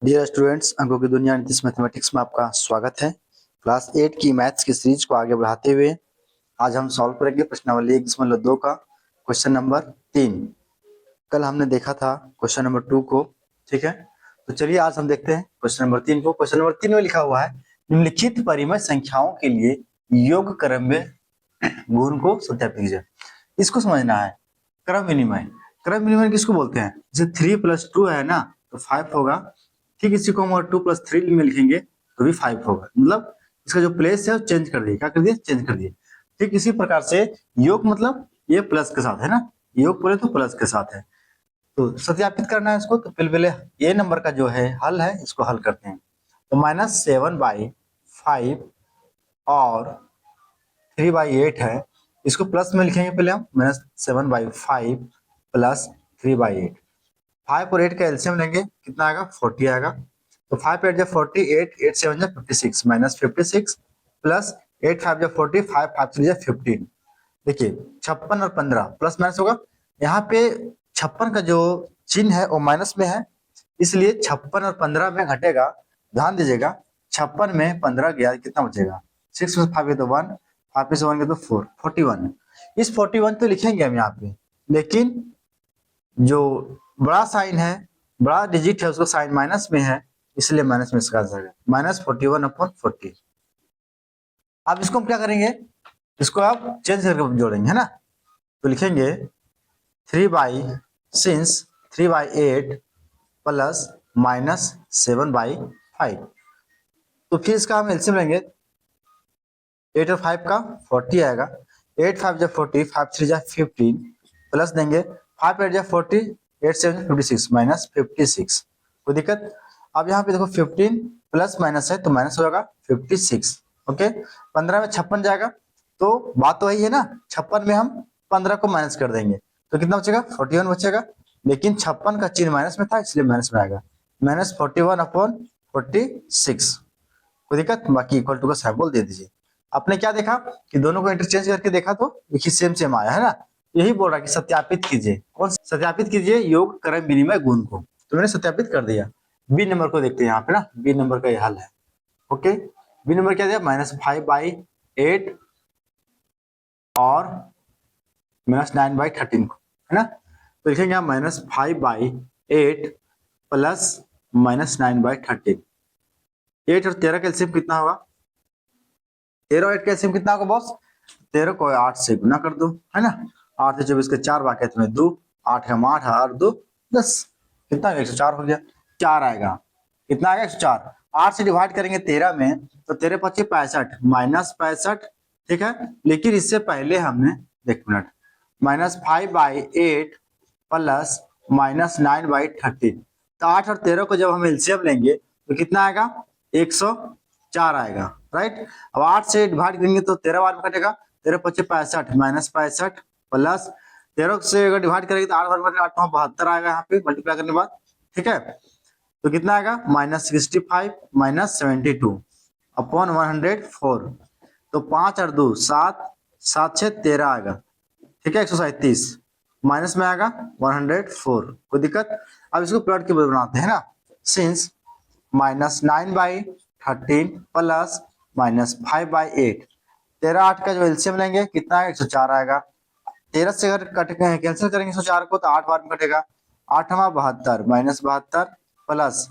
Dear students, अंकों की दुनिया नीतिश मैथमेटिक्स में आपका स्वागत है। क्लास 8 की मैथ्स की सीरीज को आगे बढ़ाते हुए आज हम सॉल्व करेंगे प्रश्नावली 1.2 का क्वेश्चन नंबर 3। कल हमने देखा था क्वेश्चन नंबर 2 को, ठीक है। तो चलिए आज हम देखते हैं क्वेश्चन नंबर 3 को। क्वेश्चन नंबर 3 में लिखा हुआ है, निम्नलिखित परिमेय संख्याओं के लिए योग क्रम में गुण को सत्यापित कीजिए। इसको समझना है। क्रम विनिमय, क्रम विनिमय किसको बोलते हैं? जैसे 3 + 2 है ना, तो 5 होगा। ठीक, इसी को हम अगर 2 + 3 में लिखेंगे तो भी 5 होगा। मतलब इसका जो प्लेस है वो चेंज कर दिए। क्या कर दिए? चेंज कर दिए। ठीक इसी प्रकार से योग मतलब ये प्लस के साथ है ना, योग बोले तो प्लस के साथ है। तो सत्यापित करना है इसको, तो पहले ये नंबर का जो है हल है इसको हल करते हैं। तो -7/5 और 3/8 है, इसको प्लस में लिखेंगे पहले हम। -7/5 + 3/8, 5 और 8 का एलसीएम लेंगे, कितना आएगा? 40 आएगा। तो 5 8 40, 8 7 56, -56 प्लस 8 5 40, 5 5 3 15। देखिए 56 और 15 प्लस माइनस होगा। यहाँ पे 56 का जो चिन्ह है वो माइनस में है, इसलिए 56 और 15 में घटेगा। ध्यान दीजिएगा, 56 में 15 गया, कितना बचेगा? 6 में 5 तो 1, 5 में से 1 तो 4, 41। इस 41 तो लिखेंगे हम यहाँ पे, लेकिन जो बड़ा साइन है, बड़ा डिजिट है, उसको साइन माइनस में है, इसलिए माइनस में इसका आंसर है -41/40। अब इसको हम क्या करेंगे? इसको आप चेंज करके जोड़ेंगे, है ना। तो लिखेंगे 3/8 प्लस -7/5। तो फिर इसका हम एलसीएम लेंगे, 8 और 5 का 40 आएगा। 8 5 40, 5 3 15 प्लस देंगे 5 8 40, 8 7 56 -56। कोई दिक्कत? अब यहाँ पे देखो 15 प्लस माइनस है तो माइनस हो जाएगा 56। ओके, 15 में 56 जाएगा, तो बात तो वही है ना। 56 में हम 15 को माइनस कर देंगे तो कितना बचेगा? 41 बचेगा। लेकिन 56 का चिन्ह माइनस में था, इसलिए माइनस में आएगा। -41/46। कोई दिक्कत? बाकी इक्वल टू का सिंबल दे दीजिए। आपने क्या देखा कि दोनों को इंटरचेंज करके देखा तो देखिए सेम सेम आया, है ना। यही बोल रहा है कि सत्यापित कीजिए। कौन सत्यापित कीजिए? योग क्रम विनिमय गुण को। तो मैंने सत्यापित कर दिया। बी नंबर को देखते हैं यहाँ पे ना, बी नंबर का ये हल है। ओके, बी नंबर क्या दिया? -5/8 और -9/13 को, है ना। तो लिखेंगे हम -5/8 प्लस -9/13। 8 और 13 का एलसीएम कितना होगा? 13 और 8 का एलसीएम कितना होगा बॉस? 13 को 8 से गुना कर दो, है ना। 8 से 24 के 4 बाकी तुम्हें 2, 8 का 8 और 2 10, कितना? 104 हो गया। 4 आएगा, कितना आएगा? 104। 8 से डिवाइड करेंगे 13 में तो 13 × 5 = 65, -65। ठीक है, लेकिन इससे पहले हमने, एक मिनट, -5/8 प्लस -9/13। तो 8 और 13 को जब हम एलसीएम लेंगे तो कितना आएगा? 104 आएगा, राइट। अब 8 से डिवाइड करेंगे तो 13 बार में कटेगा, 13 × 5 = 65, -65 प्लस 13 से अगर डिवाइड करेंगे तो 8 बार में 8 72 आएगा यहाँ पे मल्टीप्लाई करने के बाद। ठीक है, तो कितना आएगा? -65 -72/104। तो 5 और 2 7, 7 6 13 आएगा। ठीक है, 137 माइनस में आएगा 104। कोई दिक्कत? अब इसको प्लॉट के बनाते हैं ना। सिंस -9/13 प्लस -5/8, 13 8 का जो एलसीएम लेंगे कितना है? 104 आएगा। 13 से अगर कैंसिल करेंगे 104 को तो 8 बार में कटेगा, 8 72 -72 प्लस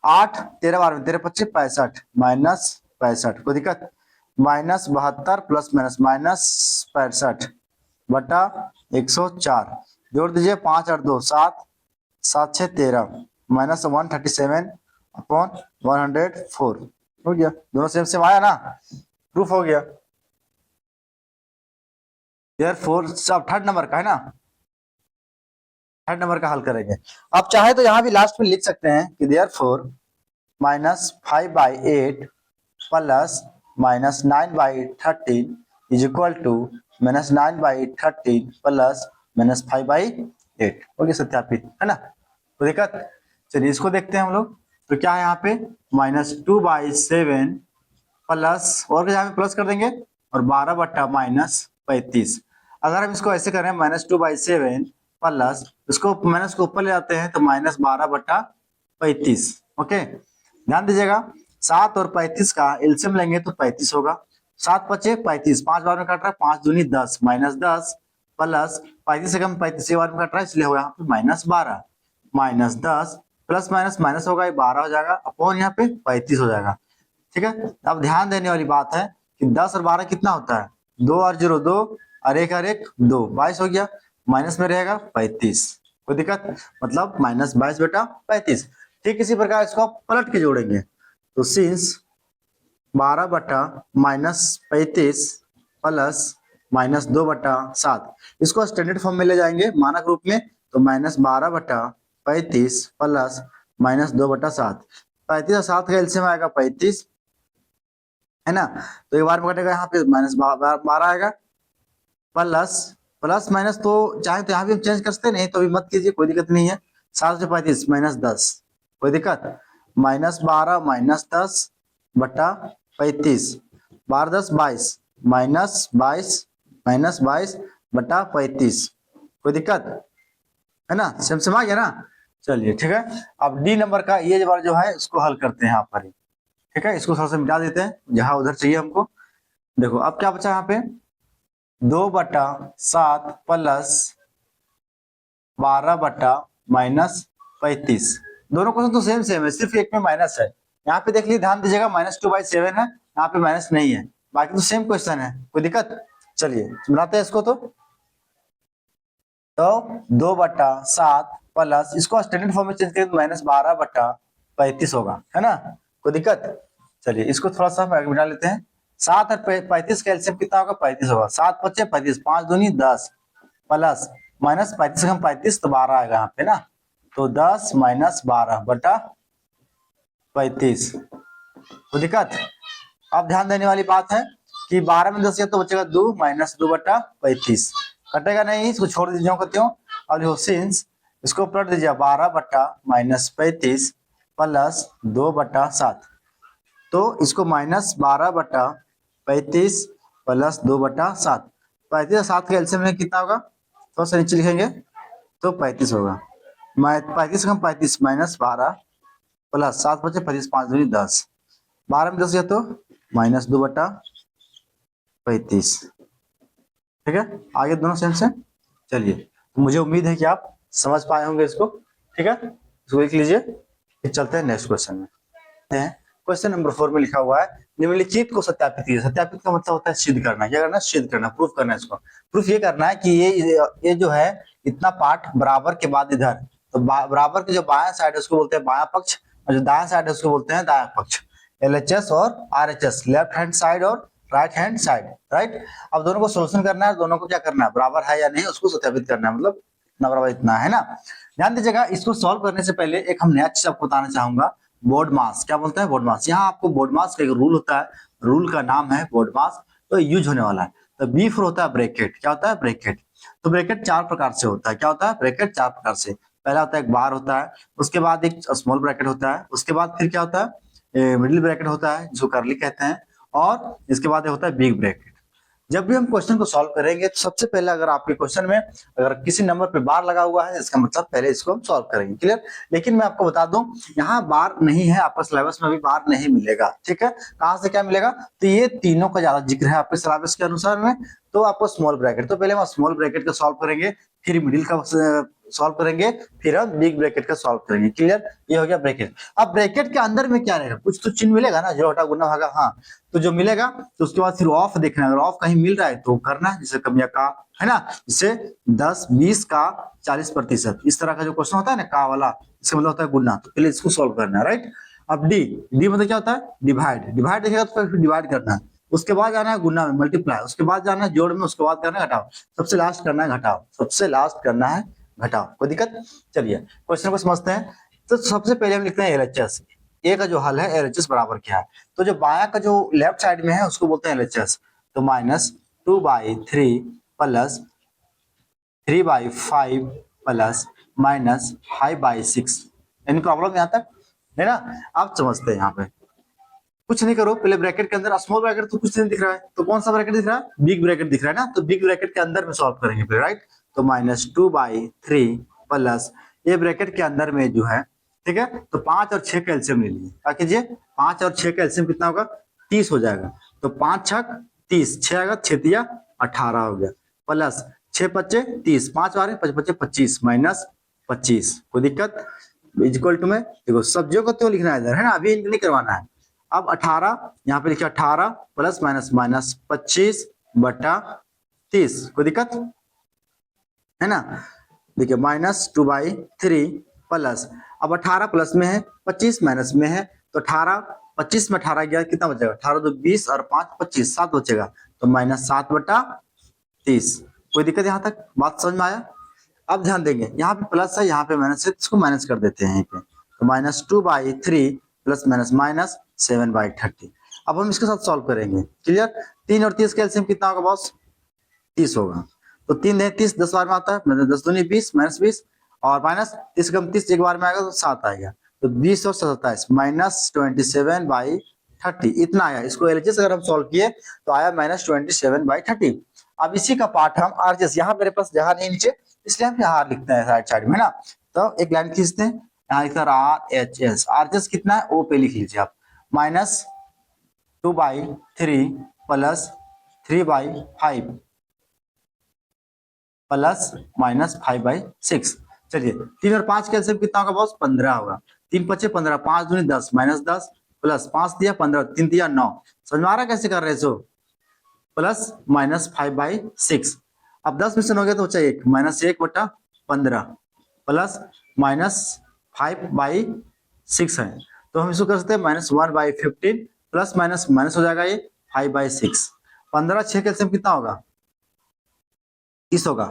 8 13 बार में 13 25 65 -65। कोई दिक्कत? -72 प्लस -65 बटा 104 जोड़ दीजिए, 5 और 2 7, 7 6 13 -137/104 हो गया। दोनों सेम सेम आया ना, प्रूफ हो गया। देयरफॉर सब थर्ड नंबर का है ना, थर्ड नंबर का हल करेंगे। आप चाहे तो यहाँ भी लास्ट में लिख सकते हैं कि therefore -5/8 plus -9/13 is equal to -9/13 plus -5/8। हो गया सत्यापित, है ना। तो दिक्कत? चलिए इसको देखते हैं हम लोग। तो क्या है यहाँ पे? -2/7 प्लस, और यहाँ पे प्लस कर देंगे, और 12/-35। अगर हम इसको ऐसे करें -2/7 प्लस, इसको माइनस को ऊपर ले आते हैं तो -12/35, ओके, ध्यान दीजिएगा 7 और 35 का एलसीएम लेंगे तो 35 होगा। 7 पचे 35, 5 बार में कट रहा है, 5 दूनी 10 माइनस 10 प्लस 35 से कम 35 बार में कट रहा है इसलिए होगा यहाँ पे -12 माइनस 10 प्लस माइनस माइनस होगा, ये 12 हो जाएगा अपॉन यहाँ पे 35 हो जाएगा। ठीक है, अब ध्यान देने वाली बात है कि 10 और 12 कितना होता है, 2 और 0 2 और 1 और 1 2, 22 हो गया, माइनस में रहेगा 35, कोई दिक्कत, मतलब -22 बेटा 35। ठीक इसी प्रकार इसको आप पलट के जोड़ेंगे तो सिंस 12 बटा -35 प्लस -2 बटा 7, इसको स्टैंडर्ड फॉर्म में ले जाएंगे मानक रूप में तो -12 बटा 35 प्लस -2 बटा 7, 35 और 7 का एलसीएम आएगा 35 है ना, तो एक बार में कटेगा यहाँ पे -12 आएगा प्लस प्लस माइनस तो चाहे तो यहाँ भी हम चेंज कर सकते नहीं तो अभी मत कीजिए, कोई दिक्कत नहीं है। 7 से 35 -10, कोई दिक्कत, -12 -10 बटा 35, 12 10 22 -22 बटा 35, कोई दिक्कत है ना, सेम आ गया ना। चलिए ठीक है, अब डी नंबर का ये बार जो है इसको हल करते हैं यहाँ पर, ठीक है, इसको थोड़ा सा मिटा देते हैं जहां उधर चाहिए हमको। देखो अब क्या बचा यहाँ पे 2 बटा 7 प्लस 12 बटा -35, दोनों क्वेश्चन तो सेम है, सिर्फ एक में माइनस है। यहाँ पे देख लीजिए, ध्यान दीजिएगा -2/7 है, यहाँ पे माइनस नहीं है, बाकी तो सेम क्वेश्चन है, कोई दिक्कत। चलिए बनाते हैं इसको तो 2 बटा 7 प्लस इसको स्टैंडर्ड फॉर्म में चेंज करें तो -12 बटा 35 होगा, है ना, कोई दिक्कत। चलिए इसको थोड़ा सा मिटा लेते हैं, 7 और 35 का एलसीएम कितना होगा 35 होगा, 7 पचे 35, 5 दूनी 10 प्लस -35 से हम 35 तो 12 आएगा यहाँ पे ना, तो 10 -12 बटा 35, कोई दिक्कत। अब ध्यान देने वाली बात है कि 12 में 10 तो बचेगा 2 -2 बटा 35, कटेगा नहीं, इसको छोड़ दीजिए क्यों। अब देखो सिंस इसको पलट दीजिए 12 बटा -35 प्लस 2 बटा 7, तो इसको -12 बटा 35 प्लस 2 बटा 7, 35 और 7 का एलसीएम में कितना होगा, थोड़ा सा नीचे लिखेंगे तो 35 होगा, 35 से कम 35 -12 प्लस 7 बचे 35, 5 दूनी 10, 12 में 10 गया तो -2 बटा 35, ठीक है, आगे दोनों सेम से। चलिए तो मुझे उम्मीद है कि आप समझ पाए होंगे इसको, ठीक है, इसको लिख लीजिए, फिर चलते हैं नेक्स्ट क्वेश्चन में। क्वेश्चन नंबर 4 में लिखा हुआ है निम्नलिखित को सत्यापित कीजिए। सत्यापित का मतलब होता है सिद्ध करना, क्या करना, सिद्ध करना, प्रूफ करना। इसको प्रूफ ये करना है कि ये जो है इतना पार्ट बराबर के बाद इधर, तो बराबर के जो बायां साइड है उसको बोलते हैं बायां पक्ष और जो दायां साइड है उसको बोलते हैं दायां पक्ष, LHS और RHS, लेफ्ट हैंड साइड और राइट हैंड साइड, राइट। अब दोनों को सोल्यूशन करना है, दोनों को क्या करना है, बराबर है या नहीं उसको सत्यापित करना है, मतलब इतना बराबर इतना है ना। ध्यान दीजिएगा, इसको सॉल्व करने से पहले एक हम नया चीज आपको बताना चाहूंगा, बोर्ड मास। क्या बोलते हैं, बोर्ड मास। यहाँ आपको बोर्ड मास का एक रूल होता है, रूल का नाम है बोर्ड मास, तो यूज होने वाला है। तो बी फोर होता है ब्रैकेट। क्या होता है, ब्रैकेट। तो ब्रैकेट 4 प्रकार से होता है। क्या होता है, ब्रैकेट 4 प्रकार से। पहला होता है एक बार होता है, उसके बाद एक स्मॉल ब्रैकेट होता है, उसके बाद फिर क्या होता है मिडिल ब्रैकेट होता है जो करली कहते हैं, और इसके बाद होता है बिग ब्रैकेट। जब भी हम क्वेश्चन को सॉल्व करेंगे तो सबसे पहले अगर आपके क्वेश्चन में अगर किसी नंबर पे बार लगा हुआ है इसका मतलब पहले इसको हम सॉल्व करेंगे, क्लियर। लेकिन मैं आपको बता दूं यहाँ बार नहीं है, आपका सिलेबस में भी बार नहीं मिलेगा, ठीक है। कहां से क्या मिलेगा, तो ये तीनों का ज्यादा जिक्र है आपके सिलेबस के अनुसार में। तो आपको स्मॉल ब्रैकेट, तो पहले हम स्मॉल ब्रैकेट का सॉल्व करेंगे, फिर मिडिल का सॉल्व करेंगे, फिर हम बिग ब्रैकेट का सॉल्व करेंगे, क्लियर। ये हो गया ब्रैकेट। अब ब्रैकेट के अंदर में क्या रहेगा, कुछ तो चिन्ह मिलेगा ना, जो हटा गुना भागा, हाँ, तो जो मिलेगा तो उसके बाद फिर ऑफ देखना है, अगर ऑफ कहीं मिल रहा है तो करना है, जैसे कम या का, है ना, जैसे 10 20 का 40%, इस तरह का जो क्वेश्चन होता है ना का वाला, इसका मतलब होता है गुना, तो पहले इसको सॉल्व करना है, राइट। अब डी, डी मतलब क्या होता है, डिवाइड। डिवाइड देखेगा तो फिर डिवाइड करना है, उसके बाद जाना है गुना में, मल्टीप्लाई, उसके बाद जाना है जोड़ में, उसके बाद करना है घटाओ, सबसे लास्ट करना है घटाओ, सबसे लास्ट करना है घटाओ, कोई दिक्कत। चलिए क्वेश्चन को समझते हैं। तो सबसे पहले हम लिखते हैं LHS। ए का जो हल है LHS बराबर क्या है, तो जो बाया का जो लेफ्ट साइड में है उसको बोलते हैं LHS। तो -2/3 प्लस 3/5 प्लस -5/6, यानी प्रॉब्लम यहाँ तक है ना। आप समझते हैं, यहाँ पे कुछ नहीं करो, पहले ब्रैकेट के अंदर स्मॉल ब्रैकेट तो कुछ नहीं दिख रहा है, तो कौन सा ब्रैकेट दिख रहा है, बिग ब्रैकेट दिख रहा है ना, तो बिग ब्रैकेट के अंदर में सॉल्व करेंगे फिर, राइट। तो -2/3 प्लस ये ब्रैकेट के अंदर में जो है ठीक है। तो 5 और 6 का एलसीएम ले लीजिए, क्या कीजिए 5 और 6 का एलसीएम कितना होगा 30 हो जाएगा। तो 5 छक 30, 6 आएगा 6 तिया 18 हो गया, प्लस 6 पच्चे 30, 5 बारह 5 पच्चे 25 माइनस 25, कोई दिक्कत इक्वल टू में देखो सब्जियों को तो लिखना है इधर है ना, अभी नहीं करवाना है। अब 18 यहाँ पे लिखा 18 प्लस माइनस माइनस 25 बटा 30, कोई दिक्कत है ना। देखिए -2/3 प्लस, अब 18 प्लस में है 25 माइनस में है, तो 18 25 में 18 गया कितना बचेगा 18 2 20 और 5 25 7 बचेगा, तो -7/30। कोई दिक्कत यहाँ तक बात समझ में आया। अब ध्यान देंगे यहाँ पे प्लस है यहाँ पे माइनस है, इसको माइनस कर देते हैं यहीं पे, तो -2/3 प्लस माइनस माइनस 7/30। अब हम इसके साथ सॉल्व करेंगे, क्लियर। 3 और 30 का एलसीएम कितना होगा बॉस 30 होगा, तो 3 30 10 बार में आता है, मतलब 10 दूनी 20 माइनस 20 और माइनस 30 कम 30 एक बार में आएगा तो 7 आएगा, तो 20 और 27 -27/30 इतना आया। इसको एलएचएस अगर हम सॉल्व किए तो आया -27/30। अब इसी का पार्ट हम आरएचएस, यहाँ मेरे पास जगह नहीं नीचे इसलिए हम यहाँ लिखते हैं राइट साइड में ना, तो एक लाइन खींचते हैं यहाँ लिखता है आरएचएस। आरएचएस कितना है ओ पे लिख लीजिए आप, -2/3 प्लस 3/5 प्लस माइनस 5/6। चलिए 3 और 5 का एलसीएम कितना होगा बॉस 15 होगा, 3 पच्चे 15 5 दूनी 10 माइनस 10 प्लस 5 दिया 15 3 दिया 9। समझ में आ रहा कैसे कर रहे सो, प्लस माइनस 5/6। अब 10 में से हो गया तो चाहिए -1/15 प्लस माइनस 5/6 है, तो हम इसको कर सकते हैं -1/15 प्लस माइनस माइनस हो जाएगा ये 5/6। 15 6 का एलसीएम कितना होगा 30 होगा,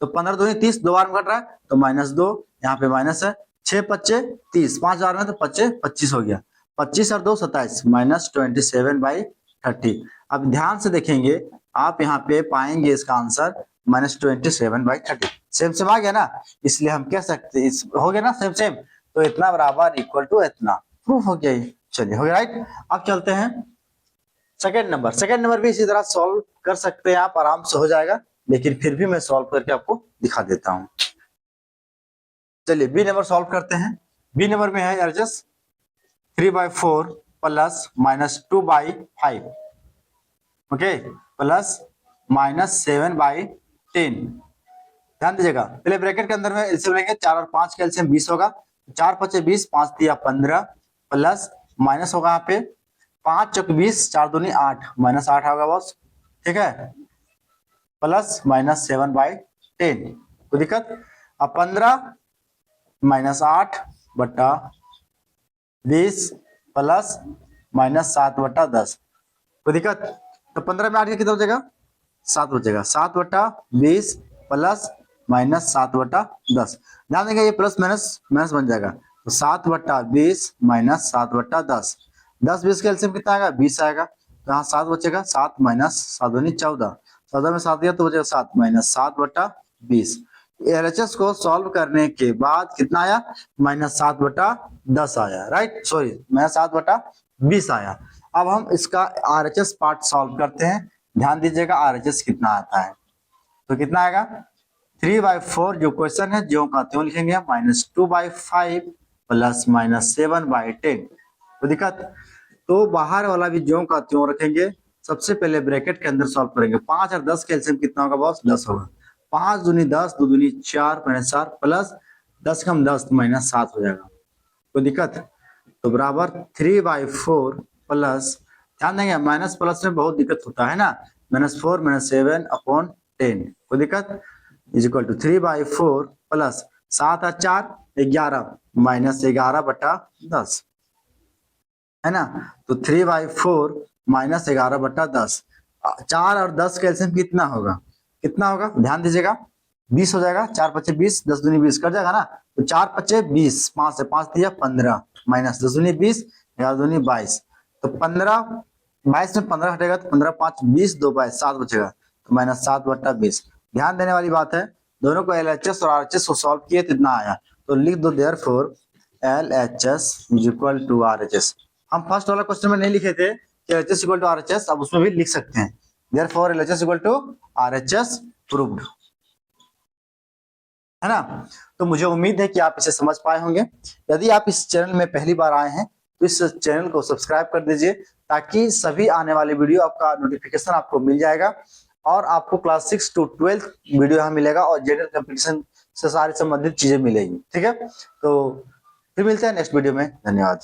तो 15 दूनी 30 दो बार में कट रहा है तो -2 यहाँ पे माइनस है, 6 पच्चे 30 5 बार में तो पच्चे 25 हो गया, 25 और 2 27 -27/30। अब ध्यान से देखेंगे आप यहाँ पे पाएंगे इसका आंसर -27/30। सेम सेम आ गया ना, इसलिए हम कह सकते हो गया ना सेम सेम, तो इतना बराबर इक्वल टू इतना, प्रूफ हो गया ये। चलिए हो गया राइट। अब चलते हैं सेकेंड नंबर। सेकेंड नंबर भी इसी तरह सॉल्व कर सकते हैं आप, आराम से हो जाएगा, लेकिन फिर भी मैं सॉल्व करके आपको दिखा देता हूं। चलिए बी नंबर सॉल्व करते हैं। बी नंबर में है एलएचएस 3/4 प्लस -2/5 ओके प्लस -7/10। ध्यान दीजिएगा पहले ब्रैकेट के अंदर में एलसीएम लेंगे, 4 और 5 का एलसीएम 20 होगा, 4 पच्चे 20 5 दिया 15 प्लस माइनस होगा यहाँ पे 5 चौक 20 4 दूनी 8 -8 होगा बॉस, ठीक है, प्लस -7/10। कोई दिक्कत। अब 15 -8 बटा 20 प्लस -7/10, कोई दिक्कत। तो 15 में 8 कितना बचेगा 7 बचेगा, 7/20 प्लस -7/10। ध्यान देंगे ये प्लस माइनस माइनस बन जाएगा, तो 7/20 माइनस 7/10। 10 20 का एलसीएम कितना आएगा 20 आएगा, तो यहाँ 7 बचेगा, 7 माइनस 7 दूनी 14, 14 में 7 दिया तो बचेगा 7 माइनस 7/20। एलएचएस को सॉल्व करने के बाद कितना आया -7/10 आया, राइट सॉरी -7/20 आया। अब हम इसका आरएचएस पार्ट सॉल्व करते हैं। ध्यान दीजिएगा आरएचएस कितना आता है, तो कितना आएगा 3/4 जो क्वेश्चन है ज्यों का त्यों लिखेंगे, -2/5 प्लस -7/10। तो दिक्कत, तो बाहर वाला भी ज्यों का त्यों रखेंगे। सबसे पहले ब्रैकेट के अंदर सॉल्व करेंगे, 5 और 10 का एलसीएम कितना होगा बॉस 10 होगा, 5 दूनी 10 2 दूनी 4 -4 प्लस 10 कम 10 -7 हो जाएगा। कोई दिक्कत, तो बराबर 3/4 प्लस, ध्यान देंगे माइनस प्लस में बहुत दिक्कत होता है ना, -4 -7/10। कोई दिक्कत इज इक्वल टू 3/4 प्लस 7 और 4 11 -11/10 है ना, तो 3/4 -11/10। 4 और 10 का एलसीएम कितना होगा ध्यान दीजिएगा 20 हो जाएगा, 4 पच्चे 20 10 दूनी 20 कट जाएगा ना, तो 4 पच्चे 20 5 से 5 दिया 15 माइनस 10 दूनी 20 11 दूनी 22, तो 15 22 में 15 हटेगा तो 15 5 20 2 22 7 बचेगा, तो -7/20। ध्यान देने वाली बात है, दोनों को एलएचएस और आरएचएस को सॉल्व किए तो इतना आया, तो लिख दो therefore LHS is equal to RHS. हम फर्स्ट वाला क्वेश्चन में नहीं लिखे थे कि एलएचएस इक्वल टू आरएचएस, अब उसमें भी लिख सकते हैं therefore LHS equal to RHS proved. है ना। तो मुझे उम्मीद है कि आप इसे समझ पाए होंगे। यदि आप इस चैनल में पहली बार आए हैं तो इस चैनल को सब्सक्राइब कर दीजिए, ताकि सभी आने वाले वीडियो आपका नोटिफिकेशन आपको मिल जाएगा और आपको क्लास 6 to 12 वीडियो यहाँ मिलेगा और जनरल कंपटीशन से सारी संबंधित चीजें मिलेगी। ठीक है, तो फिर मिलते हैं नेक्स्ट वीडियो में। धन्यवाद।